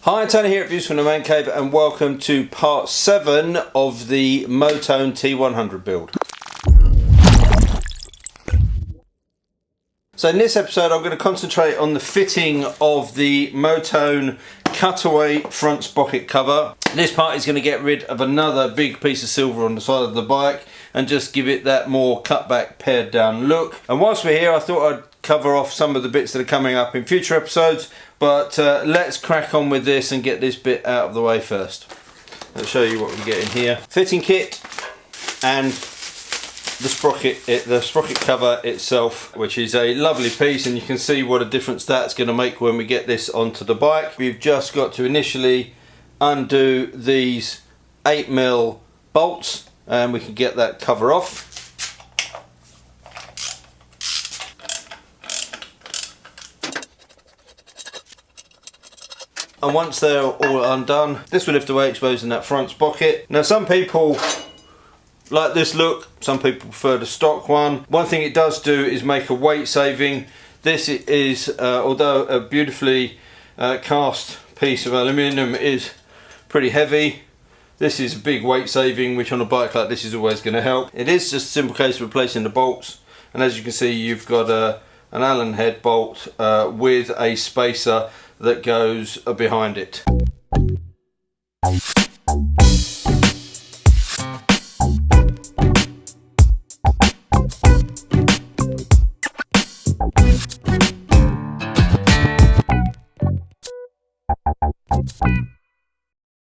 Hi, Tony here at Views from the Man Cave and welcome to part 7 of the Motone T100 build. So in this episode I'm going to concentrate on the fitting of the Motone cutaway front sprocket cover. This part is going to get rid of another big piece of silver on the side of the bike and just give it that more cut back, pared down look. And whilst we're here I thought I'd cover off some of the bits that are coming up in future episodes, but let's crack on with this and get this bit out of the way first. I'll show you what we get in here. Fitting kit and the sprocket cover itself, which is a lovely piece, and you can see what a difference that's going to make when we get this onto the bike. We've just got to initially undo these 8mm bolts and we can get that cover off. And once they're all undone, this will lift away, exposing that front sprocket. Now some people like this look, some people prefer the stock one. One thing it does do is make a weight saving. This is, although a beautifully cast piece of aluminium, is pretty heavy. This is a big weight saving, which on a bike like this is always going to help. It is just a simple case of replacing the bolts, and as you can see you've got an Allen head bolt with a spacer that goes behind it.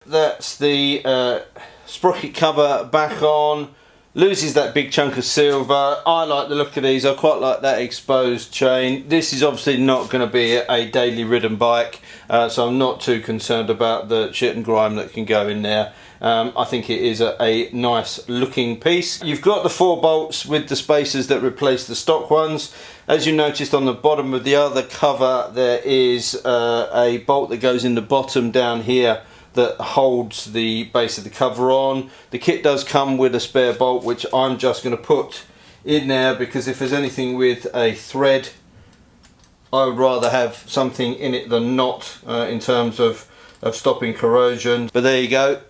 That's the sprocket cover back on. Loses that big chunk of silver. I like the look of these. I quite like that exposed chain. This is obviously not going to be a daily ridden bike, so I'm not too concerned about the shit and grime that can go in there. I think it is a nice looking piece. You've got the 4 bolts with the spacers that replace the stock ones. As you noticed on the bottom of the other cover, there is a bolt that goes in the bottom down here that holds the base of the cover on. The kit does come with a spare bolt, which I'm just going to put in there because if there's anything with a thread, I would rather have something in it than not in terms of stopping corrosion. But there you go,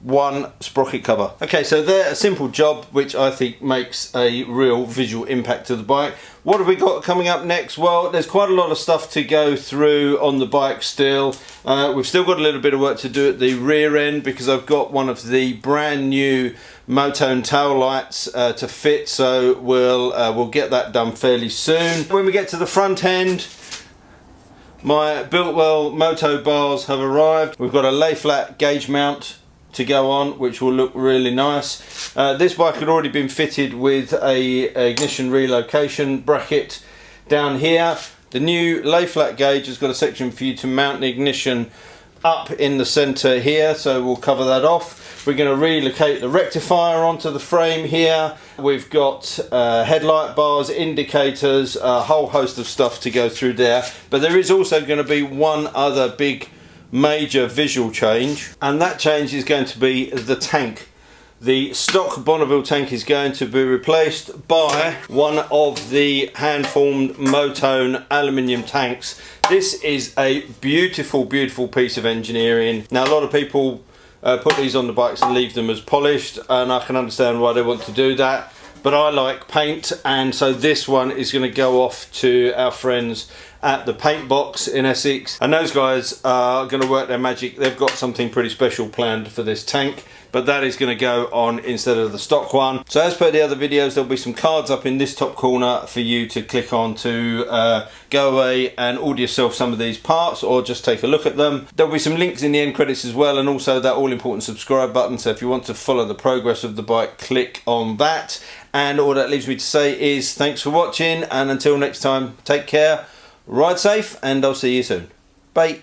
one sprocket cover. Okay, so they're a simple job which I think makes a real visual impact to the bike. What have we got coming up next? Well, there's quite a lot of stuff to go through on the bike still. We've still got a little bit of work to do at the rear end because I've got one of the brand new Motone tail lights to fit, so we'll get that done fairly soon. When we get to the front end, my Builtwell Moto bars have arrived. We've got a lay flat gauge mount to go on, which will look really nice. This bike had already been fitted with a ignition relocation bracket down here. The new lay flat gauge has got a section for you to mount the ignition up in the center here, so we'll cover that off. We're going to relocate the rectifier onto the frame here. We've got headlight bars, indicators, a whole host of stuff to go through there, but there is also going to be one other big major visual change, and that change is going to be the tank. The stock Bonneville tank is going to be replaced by one of the hand-formed Motone aluminium tanks. This is a beautiful, beautiful piece of engineering. Now, a lot of people put these on the bikes and leave them as polished, and I can understand why they want to do that, but I like paint, and so this one is going to go off to our friends at the paint box in Essex, and those guys are going to work their magic. They've got something pretty special planned for this tank, but that is going to go on instead of the stock one. So as per the other videos, there'll be some cards up in this top corner for you to click on to go away and order yourself some of these parts or just take a look at them. There'll be some links in the end credits as well, and also that all important subscribe button, so if you want to follow the progress of the bike, click on that. And all that leaves me to say is thanks for watching, and until next time, take care, ride safe, and I'll see you soon. Bye.